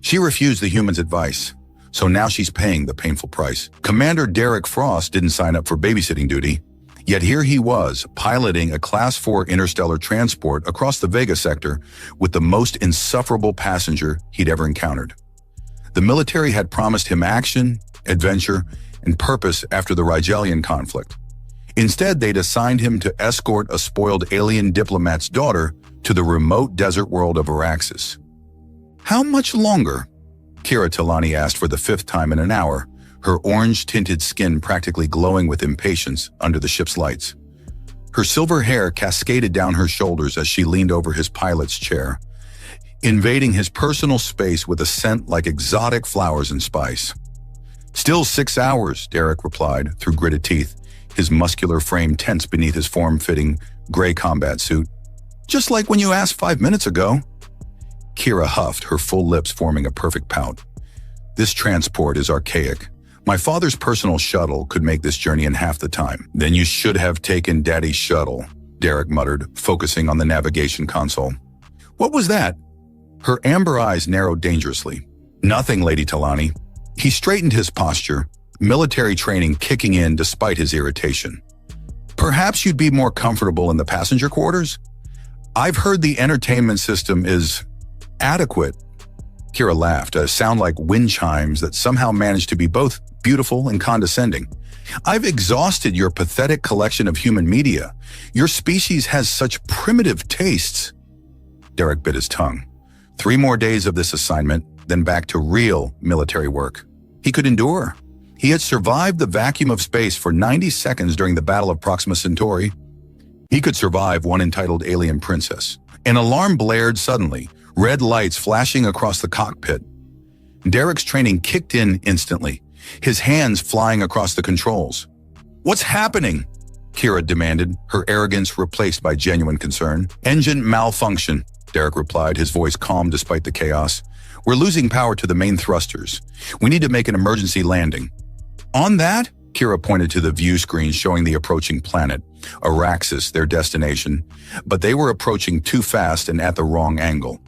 She refused the human's advice, so now she's paying the painful price. Commander Derek Frost didn't sign up for babysitting duty, yet here he was, piloting a Class 4 interstellar transport across the Vega sector with the most insufferable passenger he'd ever encountered. The military had promised him action, adventure, and purpose after the Rigelian conflict. Instead, they'd assigned him to escort a spoiled alien diplomat's daughter to the remote desert world of Araxis. How much longer? Kira Talani asked for the 5th time in an hour, her orange-tinted skin practically glowing with impatience under the ship's lights. Her silver hair cascaded down her shoulders as she leaned over his pilot's chair, invading his personal space with a scent like exotic flowers and spice. "Still 6 hours," Derek replied through gritted teeth, his muscular frame tense beneath his form-fitting gray combat suit. "Just like when you asked 5 minutes ago." Kira huffed, her full lips forming a perfect pout. "This transport is archaic. My father's personal shuttle could make this journey in half the time." "Then you should have taken Daddy's shuttle," Derek muttered, focusing on the navigation console. "What was that?" Her amber eyes narrowed dangerously. "Nothing, Lady Talani." He straightened his posture, military training kicking in despite his irritation. "Perhaps you'd be more comfortable in the passenger quarters? I've heard the entertainment system is adequate." Kira laughed, a sound like wind chimes that somehow managed to be both beautiful and condescending. "I've exhausted your pathetic collection of human media. Your species has such primitive tastes." Derek bit his tongue. 3 more days of this assignment, then back to real military work. He could endure. He had survived the vacuum of space for 90 seconds during the Battle of Proxima Centauri. He could survive one entitled Alien Princess. An alarm blared suddenly, red lights flashing across the cockpit. Derek's training kicked in instantly, his hands flying across the controls. "What's happening?" Kira demanded, her arrogance replaced by genuine concern. "Engine malfunction," Derek replied, his voice calm despite the chaos. "We're losing power to the main thrusters. We need to make an emergency landing." "On that?" Kira pointed to the view screen showing the approaching planet, Araxis, their destination, but they were approaching too fast and at the wrong angle.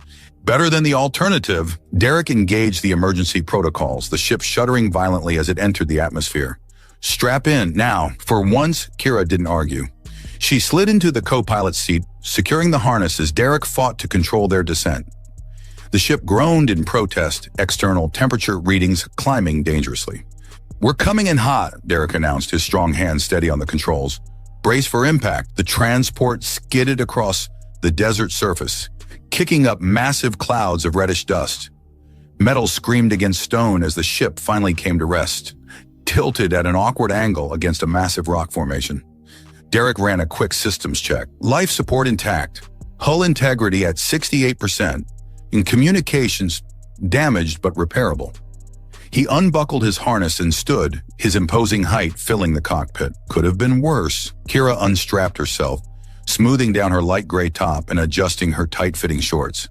Better than the alternative, Derek engaged the emergency protocols, the ship shuddering violently as it entered the atmosphere. "Strap in, now." For once, Kira didn't argue. She slid into the co-pilot's seat, securing the harness as Derek fought to control their descent. The ship groaned in protest, external temperature readings climbing dangerously. "We're coming in hot," Derek announced, his strong hands steady on the controls. "Brace for impact." The transport skidded across the desert surface, kicking up massive clouds of reddish dust. Metal screamed against stone as the ship finally came to rest, tilted at an awkward angle against a massive rock formation. Derek ran a quick systems check. Life support intact, hull integrity at 68%, and communications damaged but repairable. He unbuckled his harness and stood, his imposing height filling the cockpit. Could have been worse. Kira unstrapped herself, smoothing down her light gray top and adjusting her tight-fitting shorts.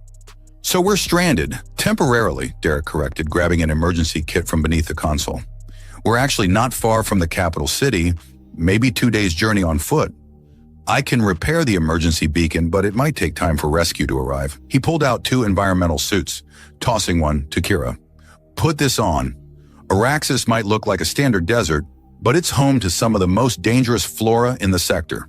"So we're stranded, temporarily," Derek corrected, grabbing an emergency kit from beneath the console. "We're actually not far from the capital city, maybe 2 days' journey on foot. I can repair the emergency beacon, but it might take time for rescue to arrive." He pulled out 2 environmental suits, tossing one to Kira. "Put this on. Araxis might look like a standard desert, but it's home to some of the most dangerous flora in the sector.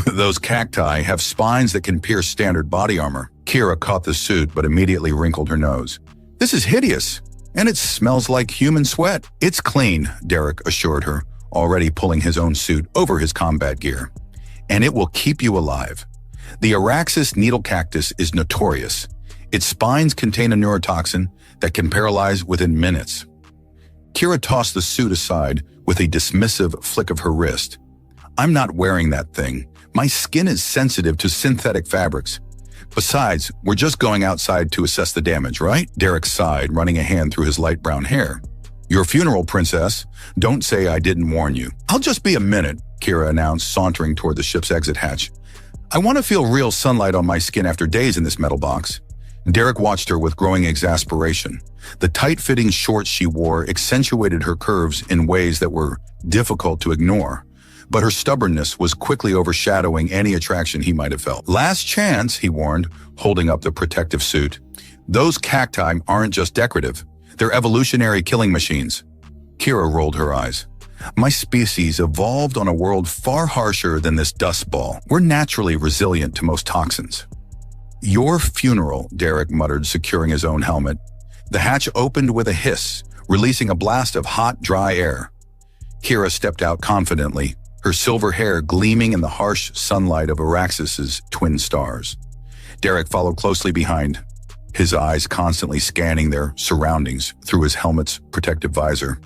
Those cacti have spines that can pierce standard body armor." Kira caught the suit but immediately wrinkled her nose. "This is hideous, and it smells like human sweat." "It's clean," Derek assured her, already pulling his own suit over his combat gear. "And it will keep you alive. The Araxis needle cactus is notorious. Its spines contain a neurotoxin that can paralyze within minutes." Kira tossed the suit aside with a dismissive flick of her wrist. "I'm not wearing that thing. My skin is sensitive to synthetic fabrics. Besides, we're just going outside to assess the damage, right?" Derek sighed, running a hand through his light brown hair. "Your funeral, princess. Don't say I didn't warn you." "I'll just be a minute," Kira announced, sauntering toward the ship's exit hatch. "I want to feel real sunlight on my skin after days in this metal box." Derek watched her with growing exasperation. The tight-fitting shorts she wore accentuated her curves in ways that were difficult to ignore, but her stubbornness was quickly overshadowing any attraction he might have felt. "Last chance," he warned, holding up the protective suit. Those cacti aren't just decorative. They're evolutionary killing machines. Kira rolled her eyes. My species evolved on a world far harsher than this dust ball. We're naturally resilient to most toxins. Your funeral, Derek muttered, securing his own helmet. The hatch opened with a hiss, releasing a blast of hot, dry air. Kira stepped out confidently, her silver hair gleaming in the harsh sunlight of Araxis's twin stars. Derek followed closely behind, his eyes constantly scanning their surroundings through his helmet's protective visor.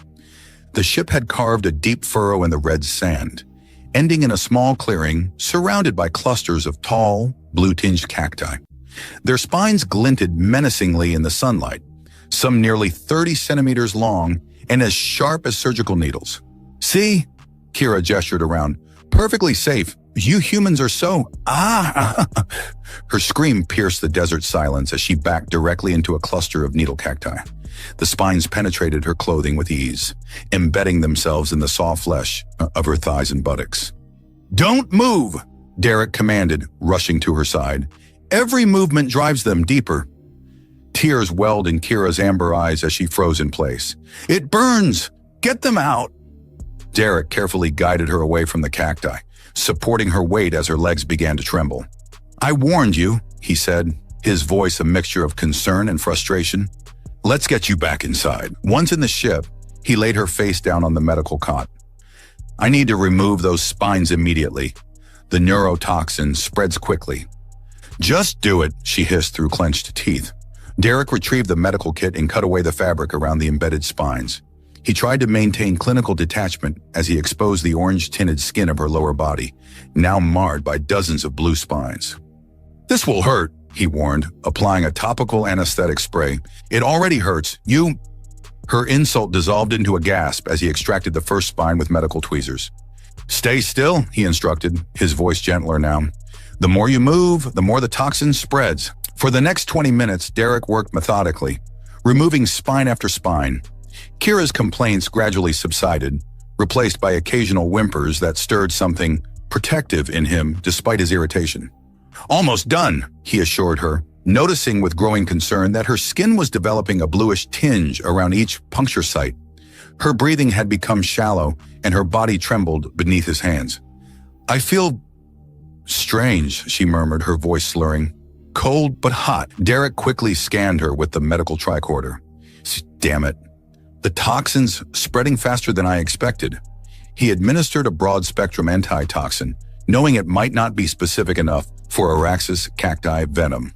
The ship had carved a deep furrow in the red sand, ending in a small clearing surrounded by clusters of tall, blue-tinged cacti. Their spines glinted menacingly in the sunlight, some nearly 30 centimeters long and as sharp as surgical needles. See? Kira gestured around. Perfectly safe. You humans are so… Her scream pierced the desert silence as she backed directly into a cluster of needle cacti. The spines penetrated her clothing with ease, embedding themselves in the soft flesh of her thighs and buttocks. Don't move, Derek commanded, rushing to her side. Every movement drives them deeper. Tears welled in Kira's amber eyes as she froze in place. It burns! Get them out! Derek carefully guided her away from the cacti, supporting her weight as her legs began to tremble. I warned you, he said, his voice a mixture of concern and frustration. Let's get you back inside. Once in the ship, he laid her face down on the medical cot. I need to remove those spines immediately. The neurotoxin spreads quickly. Just do it, she hissed through clenched teeth. Derek retrieved the medical kit and cut away the fabric around the embedded spines. He tried to maintain clinical detachment as he exposed the orange-tinted skin of her lower body, now marred by dozens of blue spines. This will hurt, he warned, applying a topical anesthetic spray. It already hurts. Her insult dissolved into a gasp as he extracted the first spine with medical tweezers. Stay still, he instructed, his voice gentler now. The more you move, the more the toxin spreads. For the next 20 minutes, Derek worked methodically, removing spine after spine. Kira's complaints gradually subsided, replaced by occasional whimpers that stirred something protective in him despite his irritation. Almost done, he assured her, noticing with growing concern that her skin was developing a bluish tinge around each puncture site. Her breathing had become shallow and her body trembled beneath his hands. I feel strange, she murmured, her voice slurring. Cold but hot. Derek quickly scanned her with the medical tricorder. Damn it. The toxin's spreading faster than I expected. He administered a broad-spectrum antitoxin, knowing it might not be specific enough for Araxis cacti venom.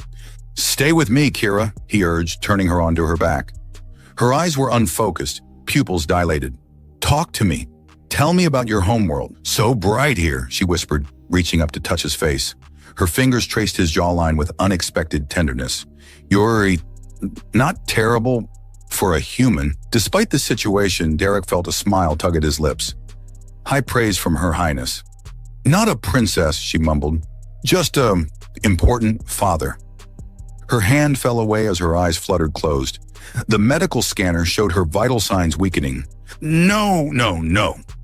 Stay with me, Kira, he urged, turning her onto her back. Her eyes were unfocused, pupils dilated. Talk to me. Tell me about your homeworld. So bright here, she whispered, reaching up to touch his face. Her fingers traced his jawline with unexpected tenderness. You're not terrible for a human. Despite the situation, Derek felt a smile tug at his lips. High praise from Her Highness. Not a princess, she mumbled. Just a important father. Her hand fell away as her eyes fluttered closed. The medical scanner showed her vital signs weakening. No,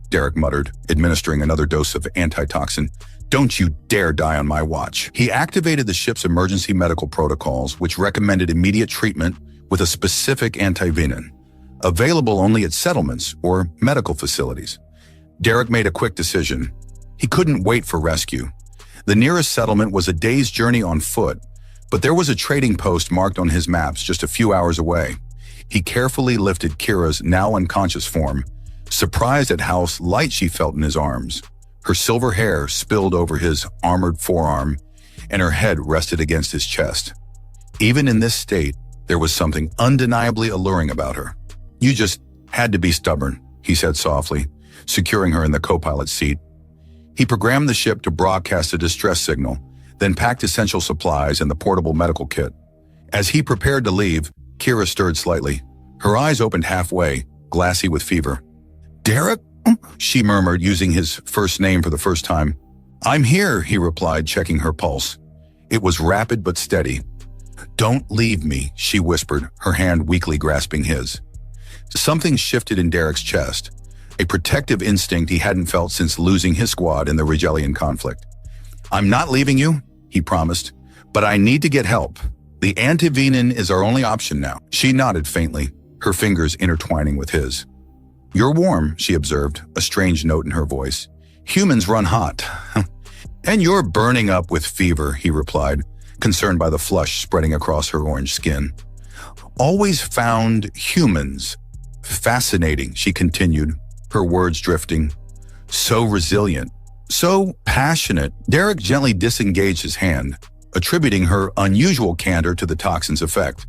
Derek muttered, administering another dose of antitoxin. Don't you dare die on my watch. He activated the ship's emergency medical protocols, which recommended immediate treatment with a specific antivenin, available only at settlements or medical facilities. Derek made a quick decision. He couldn't wait for rescue. The nearest settlement was a day's journey on foot, but there was a trading post marked on his maps just a few hours away. He carefully lifted Kira's now unconscious form, surprised at how light she felt in his arms. Her silver hair spilled over his armored forearm, and her head rested against his chest. Even in this state, there was something undeniably alluring about her. You just had to be stubborn, he said softly, securing her in the co-pilot's seat. He programmed the ship to broadcast a distress signal, then packed essential supplies and the portable medical kit. As he prepared to leave, Kira stirred slightly. Her eyes opened halfway, glassy with fever. Derek? She murmured, using his first name for the first time. I'm here, he replied, checking her pulse. It was rapid but steady. Don't leave me, she whispered, her hand weakly grasping his. Something shifted in Derek's chest, a protective instinct he hadn't felt since losing his squad in the Rigelian conflict. I'm not leaving you, he promised, but I need to get help. The antivenin is our only option now. She nodded faintly, her fingers intertwining with his. You're warm, she observed, a strange note in her voice. Humans run hot. And you're burning up with fever, he replied, concerned by the flush spreading across her orange skin. Always found humans fascinating, she continued, her words drifting. So resilient, so passionate. Derek gently disengaged his hand, attributing her unusual candor to the toxin's effect.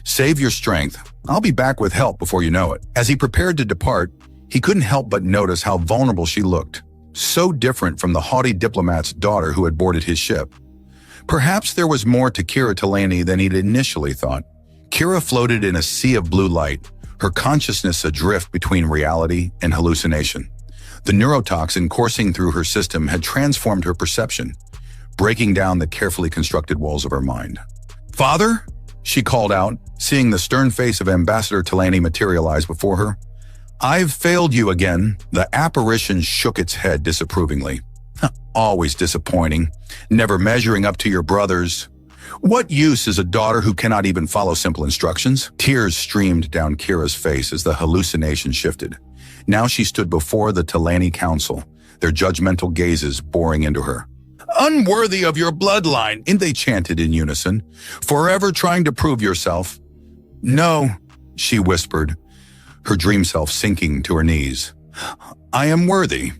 Save your strength. I'll be back with help before you know it. As he prepared to depart, he couldn't help but notice how vulnerable she looked, so different from the haughty diplomat's daughter who had boarded his ship. Perhaps there was more to Kira Talani than he'd initially thought. Kira floated in a sea of blue light, her consciousness adrift between reality and hallucination. The neurotoxin coursing through her system had transformed her perception, breaking down the carefully constructed walls of her mind. Father? She called out, seeing the stern face of Ambassador Talani materialize before her. I've failed you again. The apparition shook its head disapprovingly. Always disappointing, never measuring up to your brothers. What use is a daughter who cannot even follow simple instructions? Tears streamed down Kira's face as the hallucination shifted. Now she stood before the Talani Council, their judgmental gazes boring into her. Unworthy of your bloodline, and they chanted in unison. Forever trying to prove yourself. No, she whispered, her dream self sinking to her knees. I am worthy.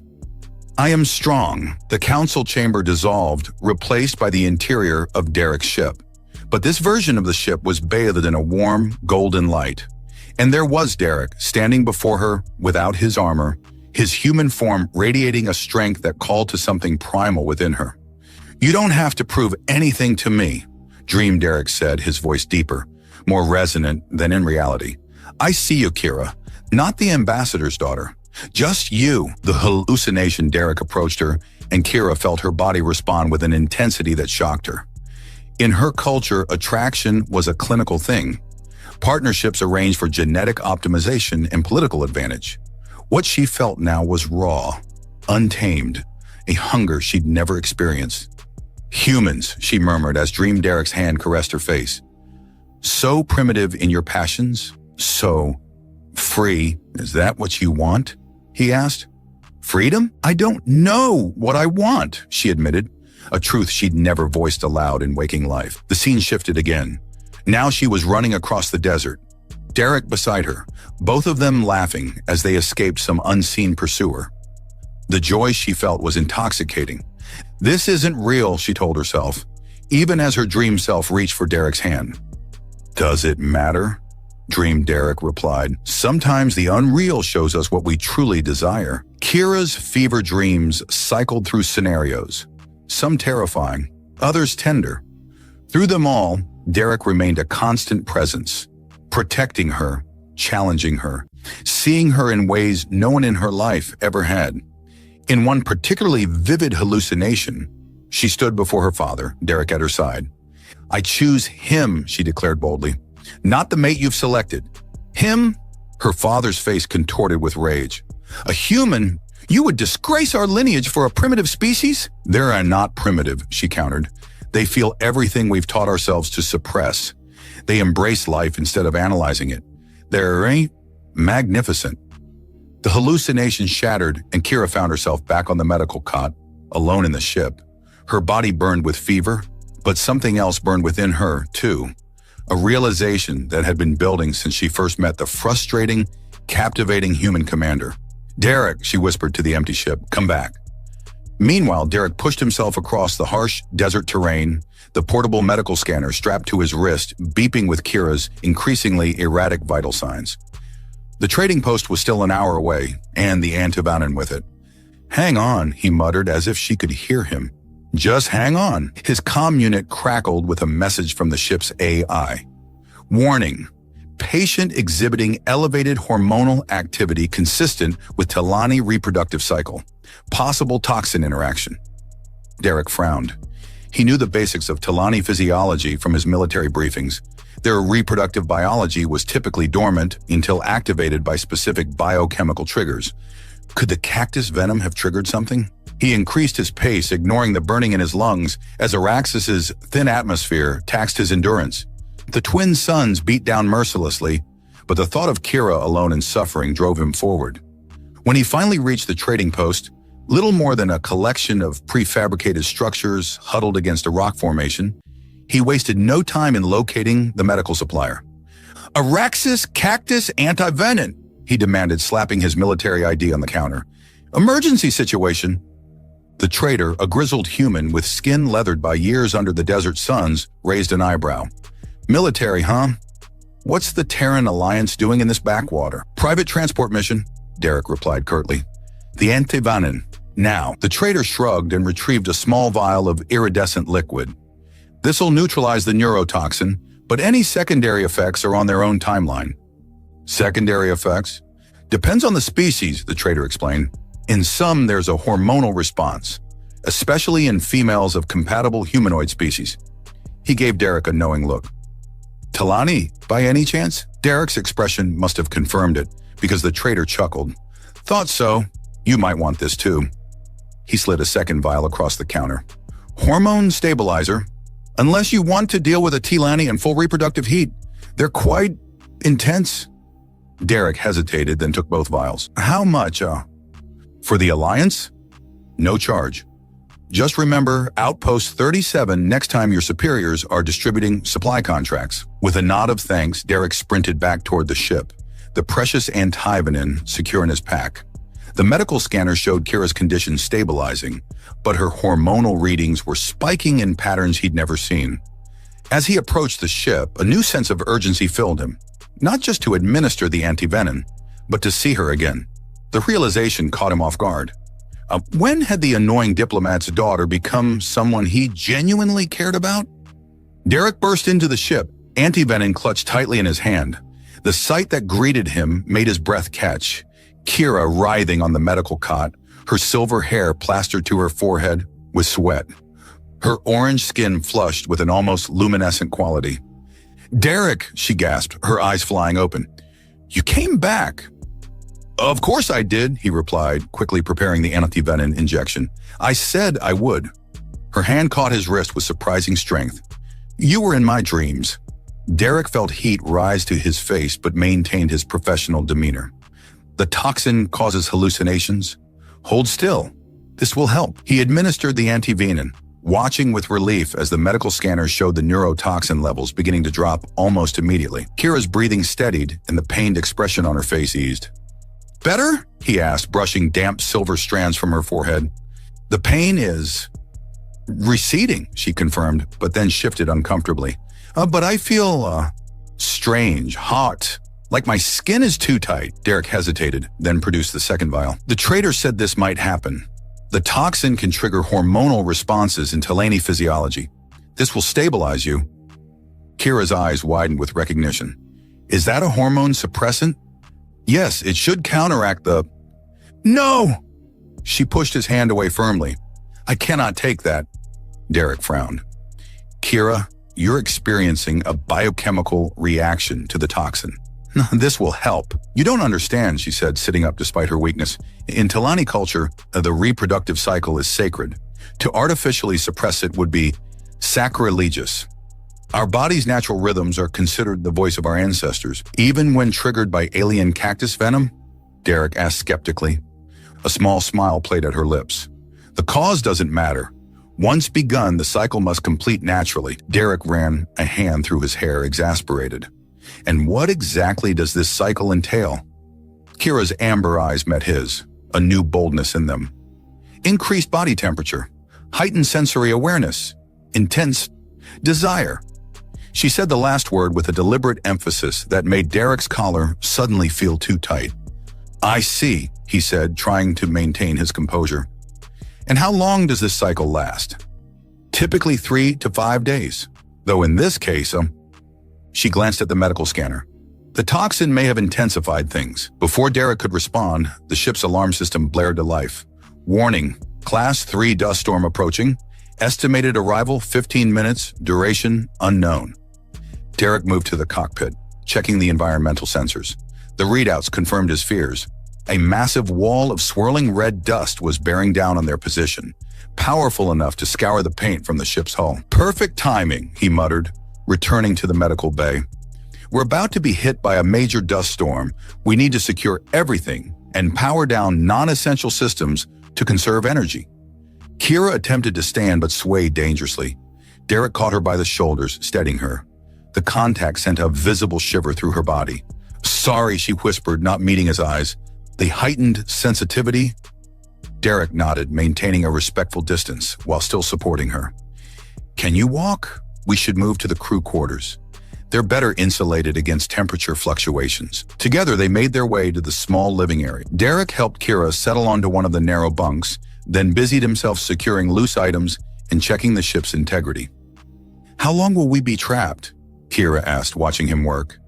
I am strong. The council chamber dissolved, replaced by the interior of Derek's ship. But this version of the ship was bathed in a warm, golden light. And there was Derek, standing before her without his armor, his human form radiating a strength that called to something primal within her. You don't have to prove anything to me, Dream Derek said, his voice deeper, more resonant than in reality. I see you, Kira, not the ambassador's daughter. Just you. The hallucination. Derek approached her, and Kira felt her body respond with an intensity that shocked her. In her culture, attraction was a clinical thing. Partnerships arranged for genetic optimization and political advantage. What she felt now was raw, untamed, a hunger she'd never experienced. Humans, she murmured as Dream Derek's hand caressed her face. So primitive in your passions, so free. Is that what you want? He asked. Freedom? I don't know what I want, she admitted, a truth she'd never voiced aloud in waking life. The scene shifted again. Now she was running across the desert, Derek beside her, both of them laughing as they escaped some unseen pursuer. The joy she felt was intoxicating. This isn't real, she told herself, even as her dream self reached for Derek's hand. Does it matter? Dream Derek replied. Sometimes the unreal shows us what we truly desire. Kira's fever dreams cycled through scenarios, some terrifying, others tender. Through them all, Derek remained a constant presence, protecting her, challenging her, seeing her in ways no one in her life ever had. In one particularly vivid hallucination, she stood before her father, Derek at her side. I choose him, she declared boldly, not the mate you've selected. Him? Her father's face contorted with rage. A human? You would disgrace our lineage for a primitive species? They are not primitive, she countered. They feel everything we've taught ourselves to suppress. They embrace life instead of analyzing it. They're magnificent. The hallucination shattered, and Kira found herself back on the medical cot, alone in the ship. Her body burned with fever, but something else burned within her, too. A realization that had been building since she first met the frustrating, captivating human commander. Derek, she whispered to the empty ship, come back. Meanwhile, Derek pushed himself across the harsh desert terrain, the portable medical scanner strapped to his wrist, beeping with Kira's increasingly erratic vital signs. The trading post was still an hour away, and the antivenin with it. Hang on, he muttered as if she could hear him. Just hang on. His comm unit crackled with a message from the ship's AI. Warning. Patient exhibiting elevated hormonal activity consistent with Talani reproductive cycle. Possible toxin interaction. Derek frowned. He knew the basics of Talani physiology from his military briefings. Their reproductive biology was typically dormant until activated by specific biochemical triggers. Could the cactus venom have triggered something? He increased his pace, ignoring the burning in his lungs as Araxis's thin atmosphere taxed his endurance. The twin suns beat down mercilessly, but the thought of Kira alone and suffering drove him forward. When he finally reached the trading post, little more than a collection of prefabricated structures huddled against a rock formation, he wasted no time in locating the medical supplier. "Araxis cactus antivenin," he demanded, slapping his military ID on the counter. "Emergency situation." The trader, a grizzled human with skin leathered by years under the desert suns, raised an eyebrow. "Military, huh? What's the Terran Alliance doing in this backwater?" "Private transport mission," Derek replied curtly. "The antivenin." Now, the trader shrugged and retrieved a small vial of iridescent liquid. "This'll neutralize the neurotoxin, but any secondary effects are on their own timeline." "Secondary effects?" "Depends on the species," the trader explained. "In some, there's a hormonal response, especially in females of compatible humanoid species." He gave Derek a knowing look. "Talani, by any chance?" Derek's expression must have confirmed it, because the trader chuckled. "Thought so. You might want this too." He slid a second vial across the counter. "Hormone stabilizer. Unless you want to deal with a Tilani and full reproductive heat. They're quite intense." Derek hesitated, then took both vials. "How much, For the Alliance? No charge. Just remember Outpost 37 next time your superiors are distributing supply contracts." With a nod of thanks, Derek sprinted back toward the ship, the precious antivenin secure in his pack. The medical scanner showed Kira's condition stabilizing, but her hormonal readings were spiking in patterns he'd never seen. As he approached the ship, a new sense of urgency filled him, not just to administer the antivenin, but to see her again. The realization caught him off guard. When had the annoying diplomat's daughter become someone he genuinely cared about? Derek burst into the ship, antivenin clutched tightly in his hand. The sight that greeted him made his breath catch. Kira writhing on the medical cot, her silver hair plastered to her forehead with sweat. Her orange skin flushed with an almost luminescent quality. "Derek," she gasped, her eyes flying open. "You came back." "Of course I did," he replied, quickly preparing the antivenin injection. "I said I would." Her hand caught his wrist with surprising strength. "You were in my dreams." Derek felt heat rise to his face but maintained his professional demeanor. "The toxin causes hallucinations. Hold still. This will help." He administered the antivenin, watching with relief as the medical scanner showed the neurotoxin levels beginning to drop almost immediately. Kira's breathing steadied and the pained expression on her face eased. "Better?" he asked, brushing damp silver strands from her forehead. "The pain is receding," she confirmed, but then shifted uncomfortably. But I feel, strange, hot. Like my skin is too tight." Derek hesitated, then produced the second vial. "The trader said this might happen. The toxin can trigger hormonal responses in Talani physiology. This will stabilize you." Kira's eyes widened with recognition. "Is that a hormone suppressant?" "Yes, it should counteract the—" "No!" She pushed his hand away firmly. "I cannot take that." Derek frowned. "Kira, you're experiencing a biochemical reaction to the toxin. This will help." "You don't understand," she said, sitting up despite her weakness. "In Talani culture, the reproductive cycle is sacred. To artificially suppress it would be sacrilegious. Our body's natural rhythms are considered the voice of our ancestors, even when triggered by alien cactus venom?" Derek asked skeptically. A small smile played at her lips. "The cause doesn't matter. Once begun, the cycle must complete naturally." Derek ran a hand through his hair, exasperated. "And what exactly does this cycle entail?" Kira's amber eyes met his, a new boldness in them. "Increased body temperature, heightened sensory awareness, intense desire." She said the last word with a deliberate emphasis that made Derek's collar suddenly feel too tight. "I see," he said, trying to maintain his composure. "And how long does this cycle last?" "Typically 3 to 5 days. Though in this case, She glanced at the medical scanner. The toxin may have intensified things. Before Derek could respond, the ship's alarm system blared to life. "Warning, Class 3 dust storm approaching. Estimated arrival 15 minutes, duration unknown." Derek moved to the cockpit, checking the environmental sensors. The readouts confirmed his fears. A massive wall of swirling red dust was bearing down on their position, powerful enough to scour the paint from the ship's hull. "Perfect timing," he muttered, returning to the medical bay. We're about to be hit by a major dust storm. We need to secure everything and power down non-essential systems to conserve energy. Kira attempted to stand but swayed dangerously. Derek caught her by the shoulders, steadying her. The contact sent a visible shiver through her body. "Sorry," she whispered, not meeting his eyes. The heightened sensitivity? Derek nodded, maintaining a respectful distance while still supporting her. "Can you walk? We should move to the crew quarters. They're better insulated against temperature fluctuations." Together, they made their way to the small living area. Derek helped Kira settle onto one of the narrow bunks, then busied himself securing loose items and checking the ship's integrity. "How long will we be trapped?" Kira asked, watching him work.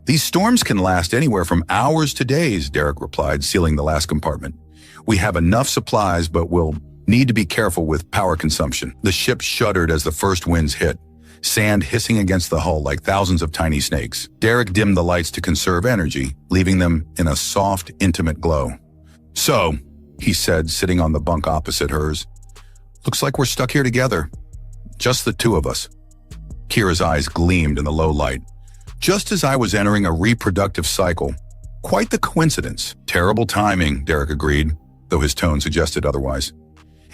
"These storms can last anywhere from hours to days," Derek replied, sealing the last compartment. "We have enough supplies, but we'll need to be careful with power consumption." The ship shuddered as the first winds hit, sand hissing against the hull like thousands of tiny snakes. Derek dimmed the lights to conserve energy, leaving them in a soft, intimate glow. "So," he said, sitting on the bunk opposite hers, "looks like we're stuck here together. Just the two of us." Kira's eyes gleamed in the low light. "Just as I was entering a reproductive cycle. Quite the coincidence." "Terrible timing," Derek agreed, though his tone suggested otherwise.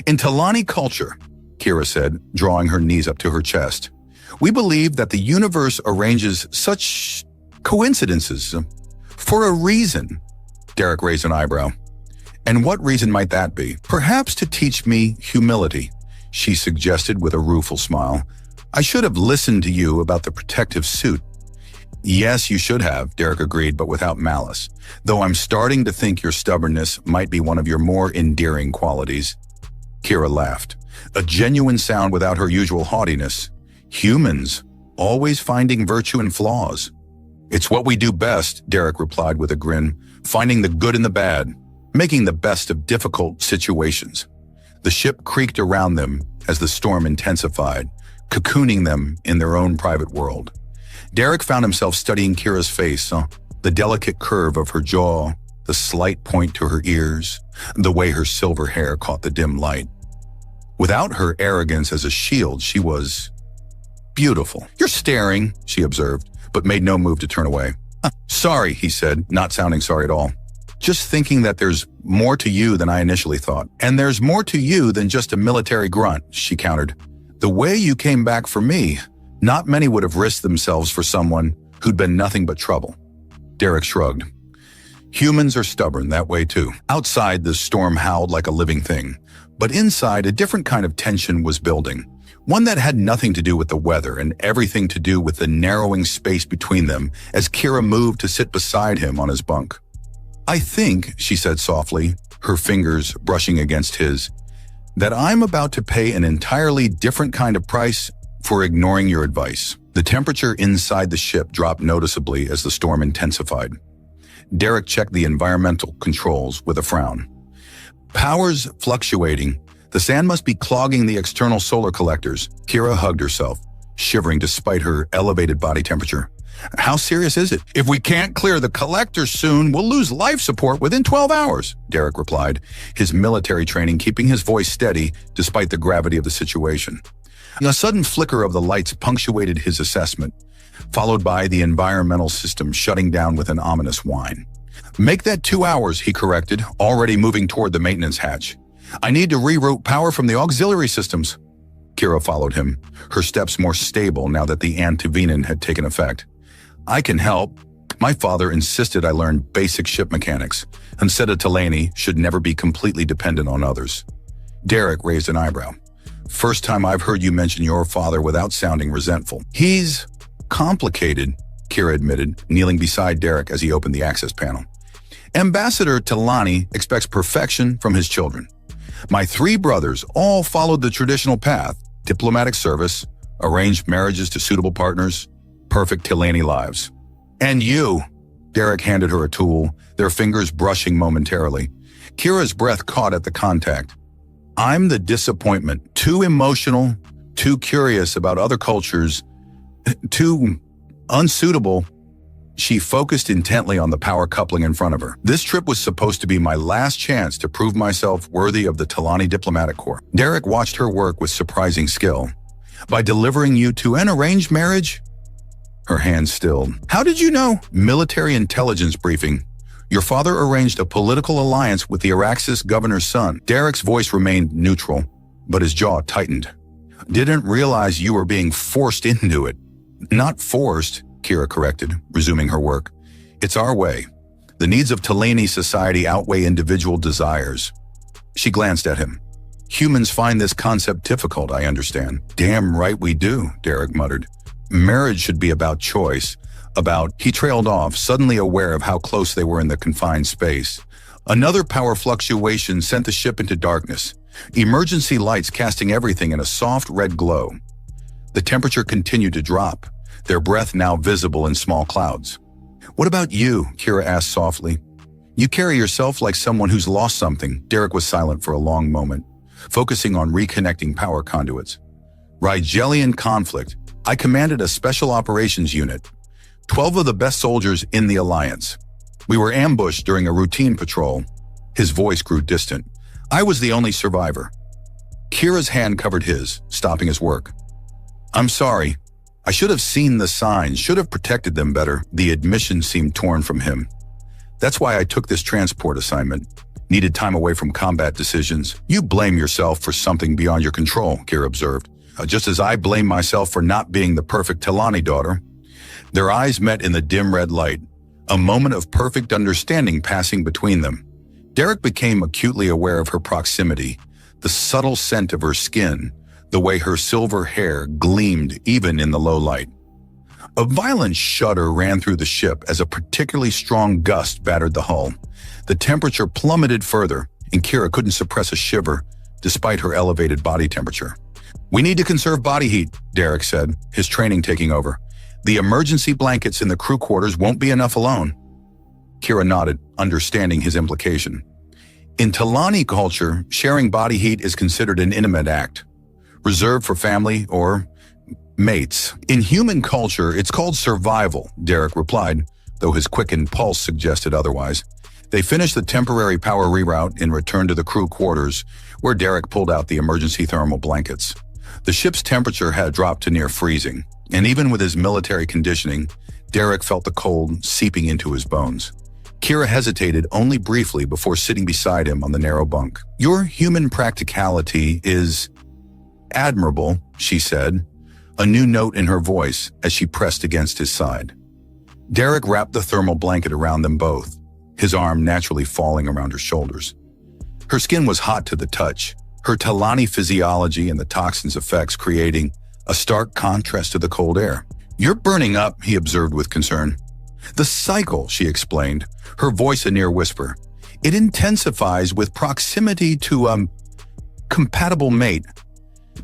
"In Talani culture," Kira said, drawing her knees up to her chest, "we believe that the universe arranges such coincidences for a reason." Derek raised an eyebrow. "And what reason might that be?" "Perhaps to teach me humility," she suggested with a rueful smile. "I should have listened to you about the protective suit." "Yes, you should have," Derek agreed, but without malice, "though I'm starting to think your stubbornness might be one of your more endearing qualities." Kira laughed, a genuine sound without her usual haughtiness. "Humans, always finding virtue in flaws." "It's what we do best," Derek replied with a grin, "finding the good in the bad, making the best of difficult situations." The ship creaked around them as the storm intensified, cocooning them in their own private world. Derek found himself studying Kira's face, the delicate curve of her jaw, the slight point to her ears, the way her silver hair caught the dim light. Without her arrogance as a shield, she was beautiful. "You're staring," she observed, but made no move to turn away. "Sorry," he said, not sounding sorry at all. "Just thinking that there's more to you than I initially thought." "And there's more to you than just a military grunt," she countered. "The way you came back for me, not many would have risked themselves for someone who'd been nothing but trouble." Derek shrugged. "Humans are stubborn that way too." Outside, the storm howled like a living thing, but inside, a different kind of tension was building. One that had nothing to do with the weather and everything to do with the narrowing space between them as Kira moved to sit beside him on his bunk. "I think," she said softly, her fingers brushing against his, "that I'm about to pay an entirely different kind of price for ignoring your advice." The temperature inside the ship dropped noticeably as the storm intensified. Derek checked the environmental controls with a frown. "Power's fluctuating. The sand must be clogging the external solar collectors." Kira hugged herself, shivering despite her elevated body temperature. "How serious is it?" "If we can't clear the collectors soon, we'll lose life support within 12 hours, Derek replied, his military training keeping his voice steady despite the gravity of the situation. A sudden flicker of the lights punctuated his assessment, followed by the environmental system shutting down with an ominous whine. "Make that 2 hours, he corrected, already moving toward the maintenance hatch. "I need to reroute power from the auxiliary systems." Kira followed him, her steps more stable now that the antivenin had taken effect. "I can help. My father insisted I learn basic ship mechanics, and said a Talani should never be completely dependent on others." Derek raised an eyebrow. "First time I've heard you mention your father without sounding resentful." "He's complicated," Kira admitted, kneeling beside Derek as he opened the access panel. "Ambassador Talani expects perfection from his children. My 3 brothers all followed the traditional path: diplomatic service, arranged marriages to suitable partners, perfect Talani lives. And you," Derek handed her a tool, their fingers brushing momentarily. Kira's breath caught at the contact. "I'm the disappointment, too emotional, too curious about other cultures, too unsuitable." She focused intently on the power coupling in front of her. "This trip was supposed to be my last chance to prove myself worthy of the Talani Diplomatic Corps." Derek watched her work with surprising skill. "By delivering you to an arranged marriage?" her hands stilled. How did you know? Military intelligence briefing. Your father arranged a political alliance with the Araxis governor's son. Derek's voice remained neutral, but his jaw tightened. Didn't realize you were being forced into it. Not forced, Kira corrected, resuming her work. It's our way. The needs of Talani society outweigh individual desires. She glanced at him. Humans find this concept difficult, I understand. Damn right we do, Derek muttered. Marriage should be about choice. He trailed off, suddenly aware of how close they were in the confined space. Another power fluctuation sent the ship into darkness, emergency lights casting everything in a soft red glow. The temperature continued to drop, their breath now visible in small clouds. What about you? Kira asked softly. You carry yourself like someone who's lost something. Derek was silent for a long moment, focusing on reconnecting power conduits. Rigelian conflict. I commanded a special operations unit. 12 of the best soldiers in the Alliance. We were ambushed during a routine patrol. His voice grew distant. I was the only survivor. Kira's hand covered his, stopping his work. I'm sorry. I should have seen the signs, should have protected them better. The admission seemed torn from him. That's why I took this transport assignment. Needed time away from combat decisions. You blame yourself for something beyond your control, Kira observed. Just as I blame myself for not being the perfect Talani daughter. Their eyes met in the dim red light, a moment of perfect understanding passing between them. Derek became acutely aware of her proximity, the subtle scent of her skin, the way her silver hair gleamed even in the low light. A violent shudder ran through the ship as a particularly strong gust battered the hull. The temperature plummeted further, and Kira couldn't suppress a shiver despite her elevated body temperature. We need to conserve body heat, Derek said, his training taking over. The emergency blankets in the crew quarters won't be enough alone. Kira nodded, understanding his implication. In Talani culture, sharing body heat is considered an intimate act, reserved for family or mates. In human culture, it's called survival, Derek replied, though his quickened pulse suggested otherwise. They finished the temporary power reroute and returned to the crew quarters, where Derek pulled out the emergency thermal blankets. The ship's temperature had dropped to near freezing, and even with his military conditioning, Derek felt the cold seeping into his bones. Kira hesitated only briefly before sitting beside him on the narrow bunk. Your human practicality is admirable, she said, a new note in her voice as she pressed against his side. Derek wrapped the thermal blanket around them both, his arm naturally falling around her shoulders. Her skin was hot to the touch, her Talani physiology and the toxin's effects creating a stark contrast to the cold air. You're burning up, he observed with concern. The cycle, she explained, her voice a near whisper. It intensifies with proximity to a compatible mate.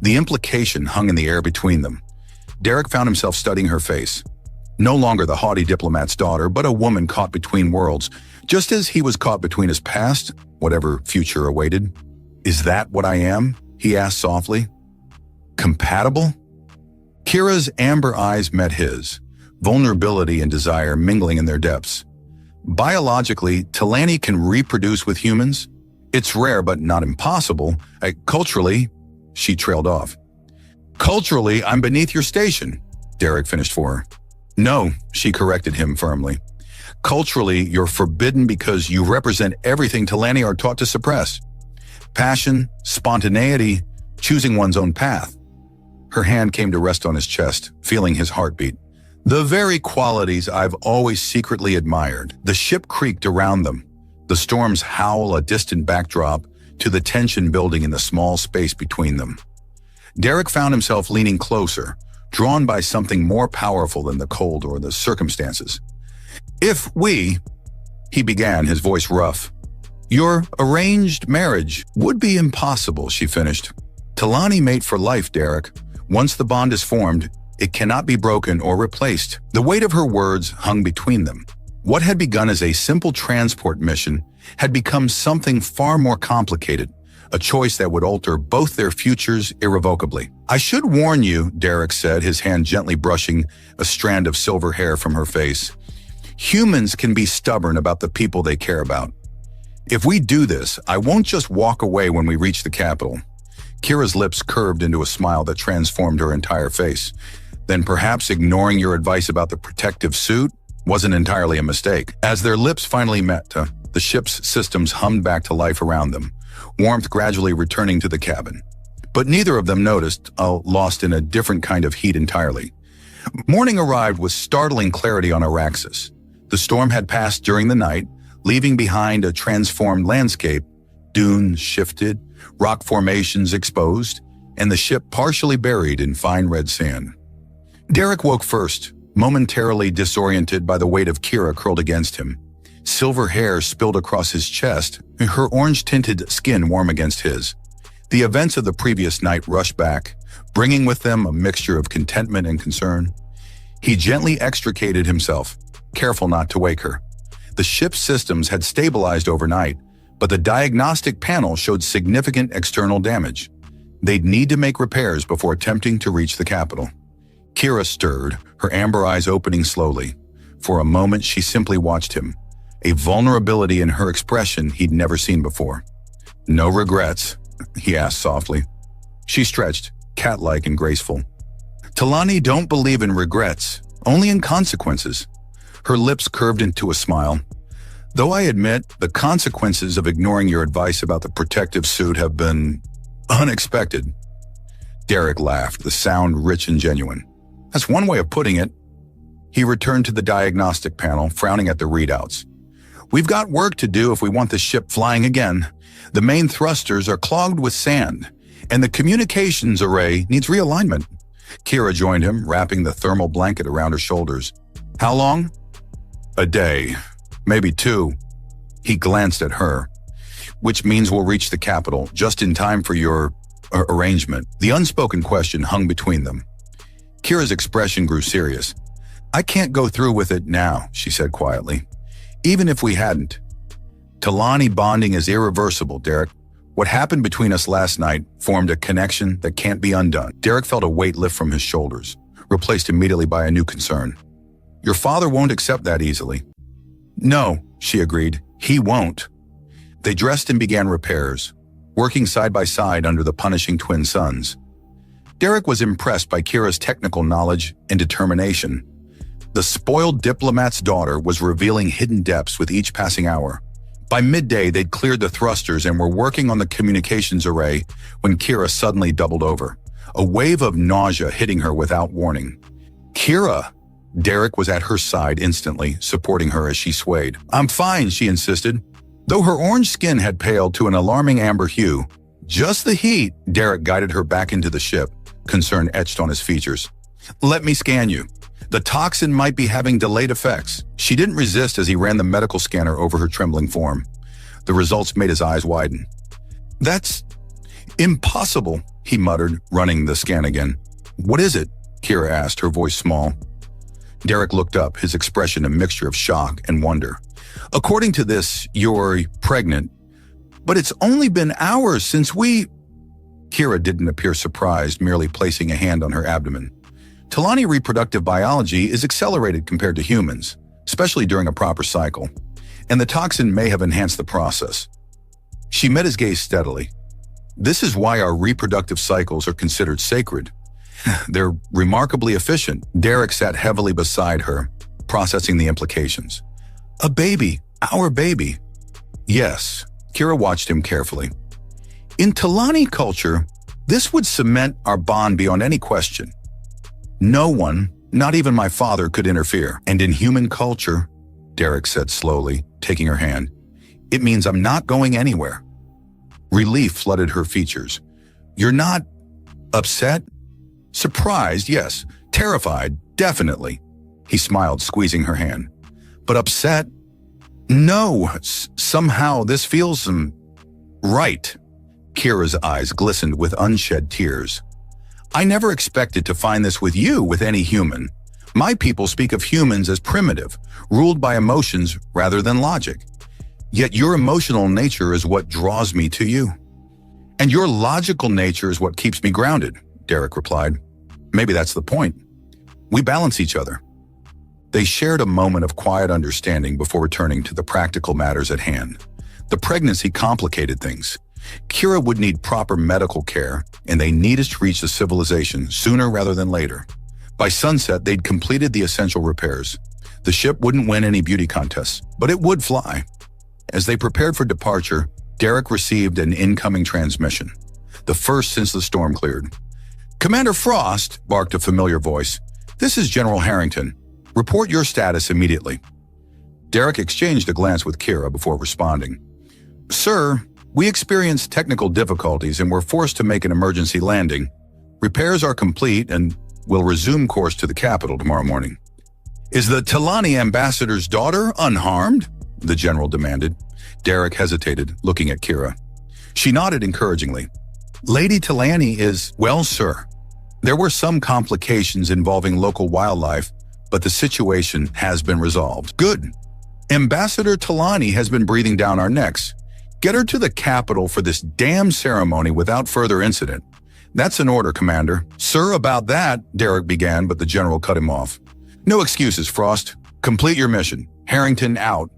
The implication hung in the air between them. Derek found himself studying her face. No longer the haughty diplomat's daughter, but a woman caught between worlds, just as he was caught between his past, whatever future awaited. Is that what I am? He asked softly. Compatible? Kira's amber eyes met his, vulnerability and desire mingling in their depths. Biologically, Talani can reproduce with humans. It's rare but not impossible. Culturally, she trailed off. Culturally, I'm beneath your station, Derek finished for her. No, she corrected him firmly. Culturally, you're forbidden because you represent everything Talani are taught to suppress. Passion, spontaneity, choosing one's own path. Her hand came to rest on his chest, feeling his heartbeat. The very qualities I've always secretly admired. The ship creaked around them, the storm's howl a distant backdrop to the tension building in the small space between them. Derek found himself leaning closer, drawn by something more powerful than the cold or the circumstances. He began, his voice rough. Your arranged marriage would be impossible, she finished. Talani mate for life, Derek. Once the bond is formed, it cannot be broken or replaced. The weight of her words hung between them. What had begun as a simple transport mission had become something far more complicated, a choice that would alter both their futures irrevocably. I should warn you, Derek said, his hand gently brushing a strand of silver hair from her face. Humans can be stubborn about the people they care about. If we do this, I won't just walk away when we reach the capital. Kira's lips curved into a smile that transformed her entire face. then perhaps ignoring your advice about the protective suit wasn't entirely a mistake. As their lips finally met, the ship's systems hummed back to life around them, warmth gradually returning to the cabin. But neither of them noticed, lost in a different kind of heat entirely. Morning arrived with startling clarity on Araxis. The storm had passed during the night, leaving behind a transformed landscape, dunes shifted, rock formations exposed, and the ship partially buried in fine red sand. Derek woke first, momentarily disoriented by the weight of Kira curled against him. Silver hair spilled across his chest, her orange-tinted skin warm against his. The events of the previous night rushed back, bringing with them a mixture of contentment and concern. He gently extricated himself, careful not to wake her. The ship's systems had stabilized overnight, but the diagnostic panel showed significant external damage. They'd need to make repairs before attempting to reach the capital. Kira stirred, her amber eyes opening slowly. For a moment, she simply watched him, a vulnerability in her expression he'd never seen before. "No regrets?" he asked softly. She stretched, cat-like and graceful. "Talani don't believe in regrets, only in consequences." Her lips curved into a smile. "Though I admit the consequences of ignoring your advice about the protective suit have been unexpected." Derek laughed, the sound rich and genuine. "That's one way of putting it." He returned to the diagnostic panel, frowning at the readouts. "We've got work to do if we want the ship flying again. The main thrusters are clogged with sand, and the communications array needs realignment." Kira joined him, wrapping the thermal blanket around her shoulders. "How long?" "A day, maybe 2. He glanced at her. "Which means we'll reach the capital just in time for your arrangement." The unspoken question hung between them. Kira's expression grew serious. "I can't go through with it now," she said quietly. "Even if we hadn't. Talani bonding is irreversible, Derek. What happened between us last night formed a connection that can't be undone." Derek felt a weight lift from his shoulders, replaced immediately by a new concern. "Your father won't accept that easily." "No," she agreed. "He won't." They dressed and began repairs, working side by side under the punishing twin suns. Derek was impressed by Kira's technical knowledge and determination. The spoiled diplomat's daughter was revealing hidden depths with each passing hour. By midday, they'd cleared the thrusters and were working on the communications array when Kira suddenly doubled over, a wave of nausea hitting her without warning. "Kira!" Derek was at her side instantly, supporting her as she swayed. "I'm fine," she insisted. Though her orange skin had paled to an alarming amber hue, just the heat. Derek guided her back into the ship, concern etched on his features. "Let me scan you. The toxin might be having delayed effects." She didn't resist as he ran the medical scanner over her trembling form. The results made his eyes widen. "That's impossible," he muttered, running the scan again. "What is it?" Kira asked, her voice small. Derek looked up, his expression a mixture of shock and wonder. "According to this, you're pregnant. But it's only been hours since we—" Kira didn't appear surprised, merely placing a hand on her abdomen. "Talani reproductive biology is accelerated compared to humans, especially during a proper cycle, and the toxin may have enhanced the process." She met his gaze steadily. "This is why our reproductive cycles are considered sacred. They're remarkably efficient." Derek sat heavily beside her, processing the implications. "A baby, our baby." "Yes," Kira watched him carefully. "In Talani culture, this would cement our bond beyond any question. No one, not even my father, could interfere. And in human culture," Derek said slowly, taking her hand, "it means I'm not going anywhere." Relief flooded her features. "You're not upset?" "Surprised, yes. Terrified, definitely." He smiled, squeezing her hand. "But upset? No, somehow this feels, right." Kira's eyes glistened with unshed tears. "I never expected to find this with you, with any human. My people speak of humans as primitive, ruled by emotions rather than logic. Yet your emotional nature is what draws me to you. And your logical nature is what keeps me grounded," Derek replied. "Maybe that's the point. We balance each other." They shared a moment of quiet understanding before returning to the practical matters at hand. The pregnancy complicated things. Kira would need proper medical care, and they needed to reach the civilization sooner rather than later. By sunset, they'd completed the essential repairs. The ship wouldn't win any beauty contests, but it would fly. As they prepared for departure, Derek received an incoming transmission, the first since the storm cleared. "Commander Frost," barked a familiar voice. "This is General Harrington. Report your status immediately." Derek exchanged a glance with Kira before responding. "Sir, we experienced technical difficulties and were forced to make an emergency landing. Repairs are complete and will resume course to the capital tomorrow morning." "Is the Talani ambassador's daughter unharmed?" the general demanded. Derek hesitated, looking at Kira. She nodded encouragingly. "Lady Talani is, well, sir. There were some complications involving local wildlife, but the situation has been resolved." "Good. Ambassador Talani has been breathing down our necks. Get her to the capital for this damn ceremony without further incident." "That's an order, Commander." "Sir, about that," Derek began, but the general cut him off. "No excuses, Frost. Complete your mission. Harrington out."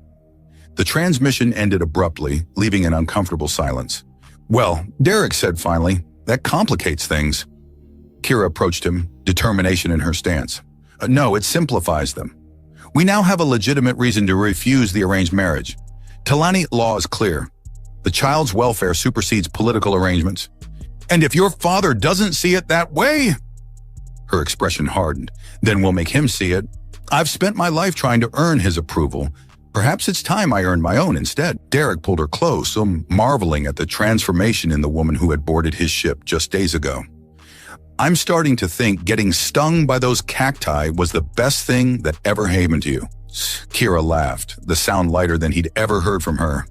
The transmission ended abruptly, leaving an uncomfortable silence. "Well," Derek said finally, "that complicates things." Kira approached him, determination in her stance. "No, it simplifies them. We now have a legitimate reason to refuse the arranged marriage. Talani law is clear. The child's welfare supersedes political arrangements. And if your father doesn't see it that way," her expression hardened, "then we'll make him see it. I've spent my life trying to earn his approval. Perhaps it's time I earned my own instead." Derek pulled her close, marveling at the transformation in the woman who had boarded his ship just days ago. "I'm starting to think getting stung by those cacti was the best thing that ever happened to you." Kira laughed, the sound lighter than he'd ever heard from her.